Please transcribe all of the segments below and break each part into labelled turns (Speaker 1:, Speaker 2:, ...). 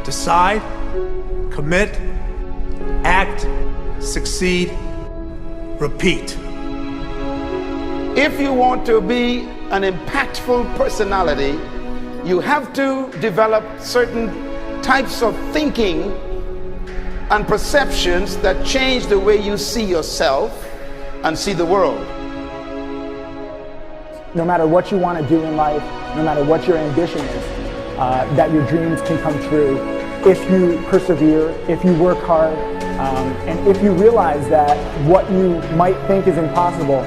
Speaker 1: Decide, commit, act, succeed, repeat.
Speaker 2: If you want to be an impactful personality, you have to develop certain types of thinking and perceptions that change the way you see yourself and see the world.
Speaker 3: No matter what you want to do in life, no matter what your ambition is, that your dreams can come true if you persevere, if you work hard, and if you realize that what you might think is impossible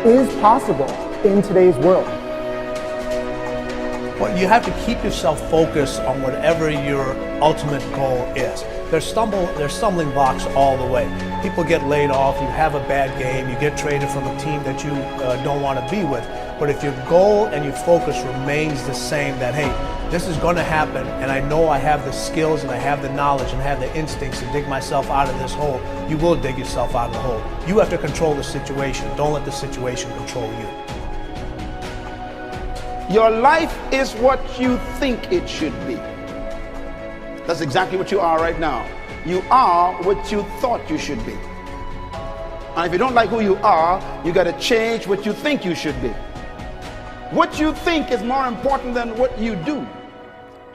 Speaker 3: is possible in today's world.
Speaker 1: Well, you have to keep yourself focused on whatever your ultimate goal is. There's stumbling blocks all the way. People get laid off, you have a bad game, you get traded from a team that you don't want to be with. But if your goal and your focus remains the same, that hey, this is going to happen, and I know I have the skills and I have the knowledge and I have the instincts to dig myself out of this hole, you will dig yourself out of the hole. You have to control the situation. Don't let the situation control you.
Speaker 2: Your life is what you think it should be. That's exactly what you are right now. You are what you thought you should be. And if you don't like who you are, you got to change what you think you should be. What you think is more important than what you do.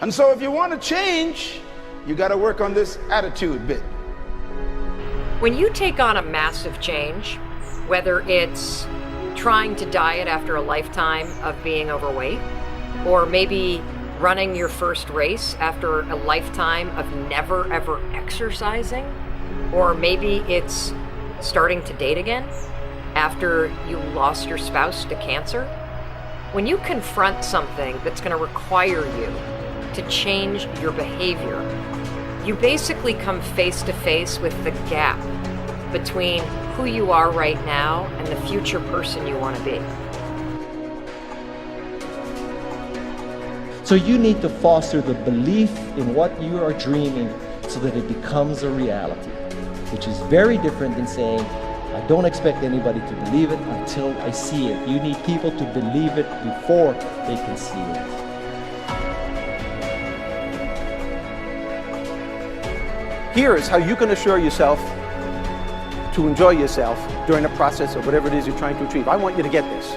Speaker 2: And so if you want to change, you got to work on this attitude bit.
Speaker 4: When you take on a massive change, whether it's trying to diet after a lifetime of being overweight, or maybe running your first race after a lifetime of never ever exercising, or maybe it's starting to date again after you lost your spouse to cancer. When you confront something that's going to require you to change your behavior, you basically come face to face with the gap between who you are right now and the future person you want to be.
Speaker 5: So you need to foster the belief in what you are dreaming so that it becomes a reality, which is very different than saying, I don't expect anybody to believe it until I see it. You need people to believe it before they can see it.
Speaker 6: Here is how you can assure yourself to enjoy yourself during the process of whatever it is you're trying to achieve. I want you to get this,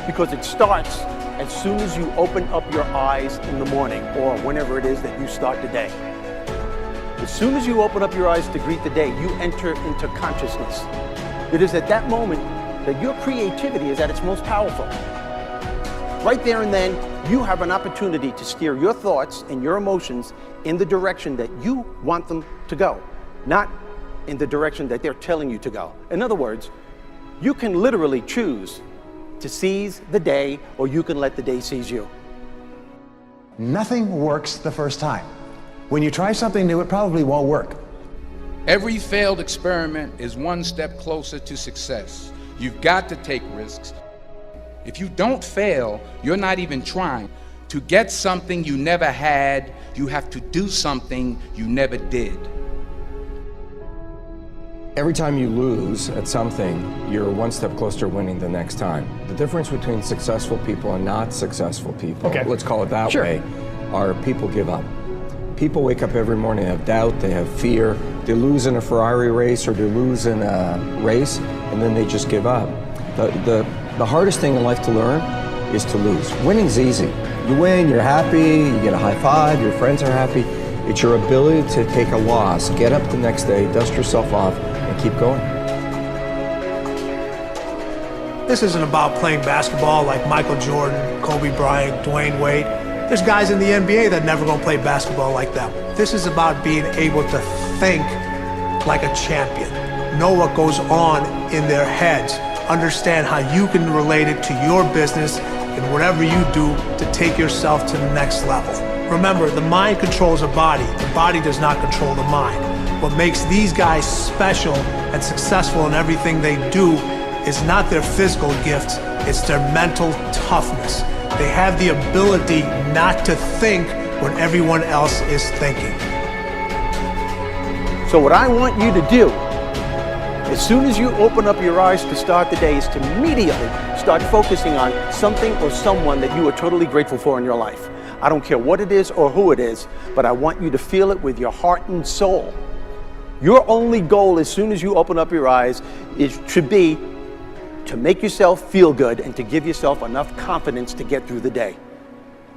Speaker 6: because it starts as soon as you open up your eyes in the morning, or whenever it is that you start the day. As soon as you open up your eyes to greet the day, you enter into consciousness. It is at that moment that your creativity is at its most powerful. Right there and then, you have an opportunity to steer your thoughts and your emotions in the direction that you want them to go, not in the direction that they're telling you to go. In other words, you can literally choose to seize the day, or you can let the day seize you.
Speaker 7: Nothing works the first time. When you try something new, it probably won't work.
Speaker 8: Every failed experiment is one step closer to success. You've got to take risks. If you don't fail, you're not even trying. To get something you never had, you have to do something you never did.
Speaker 9: Every time you lose at something, you're one step closer to winning the next time. The difference between successful people and not successful people, let's call it that way, are people give up. People wake up every morning, they have doubt, they have fear, they lose in a Ferrari race or they lose in a race, and then they just give up. The hardest thing in life to learn is to lose. Winning's easy. You win, you're happy, you get a high five, your friends are happy. It's your ability to take a loss, get up the next day, dust yourself off, and keep going.
Speaker 1: This isn't about playing basketball like Michael Jordan, Kobe Bryant, Dwayne Wade. There's guys in the NBA that never gonna play basketball like them. This is about being able to think like a champion, know what goes on in their heads, understand how you can relate it to your business and whatever you do to take yourself to the next level. Remember, the mind controls the body does not control the mind. What makes these guys special and successful in everything they do is not their physical gifts, it's their mental toughness. They have the ability not to think when everyone else is thinking.
Speaker 6: So what I want you to do, as soon as you open up your eyes to start the day, is to immediately start focusing on something or someone that you are totally grateful for in your life. I don't care what it is or who it is, but I want you to feel it with your heart and soul. Your only goal as soon as you open up your eyes should be to make yourself feel good and to give yourself enough confidence to get through the day.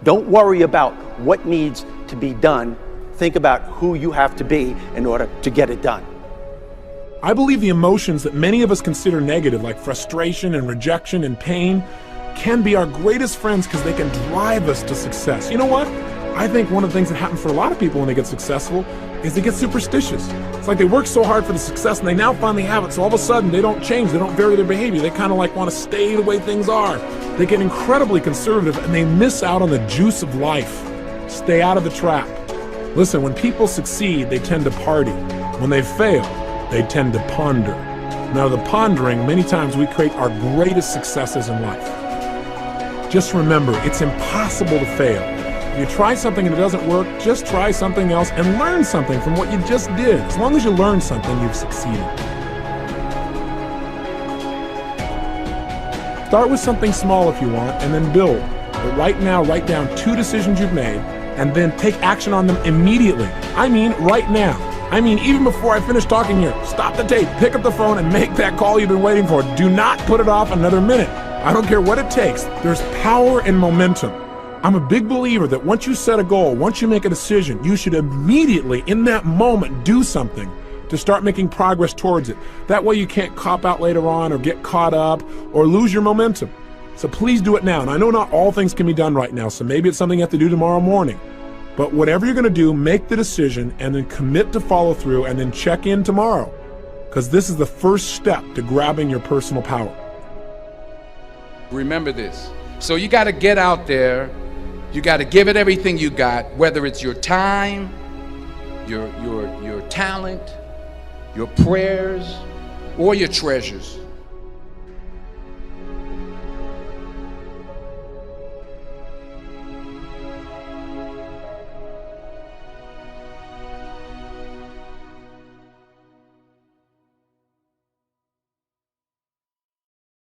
Speaker 6: Don't worry about what needs to be done. Think about who you have to be in order to get it done.
Speaker 10: I believe the emotions that many of us consider negative, like frustration and rejection and pain, can be our greatest friends because they can drive us to success. You know what? I think one of the things that happens for a lot of people when they get successful is they get superstitious. It's like they work so hard for the success and they now finally have it, so all of a sudden they don't change, they don't vary their behavior, they kind of like want to stay the way things are. They get incredibly conservative and they miss out on the juice of life. Stay out of the trap. Listen, when people succeed, they tend to party. When they fail, they tend to ponder. Now, the pondering, many times we create our greatest successes in life. Just remember, it's impossible to fail. If you try something and it doesn't work, just try something else and learn something from what you just did. As long as you learn something, you've succeeded. Start with something small if you want, and then build. But right now, write down 2 decisions you've made, and then take action on them immediately. I mean, right now. I mean, even before I finish talking here, stop the tape, pick up the phone, and make that call you've been waiting for. Do not put it off another minute. I don't care what it takes. There's power in momentum. I'm a big believer that once you set a goal, once you make a decision, you should immediately, in that moment, do something to start making progress towards it. That way you can't cop out later on or get caught up or lose your momentum. So please do it now. And I know not all things can be done right now, so maybe it's something you have to do tomorrow morning. But whatever you're going to do, make the decision and then commit to follow through and then check in tomorrow. Because this is the first step to grabbing your personal power.
Speaker 8: Remember this. So you got to get out there. You got to give it everything you got, whether it's your time, your talent, your prayers, or your treasures.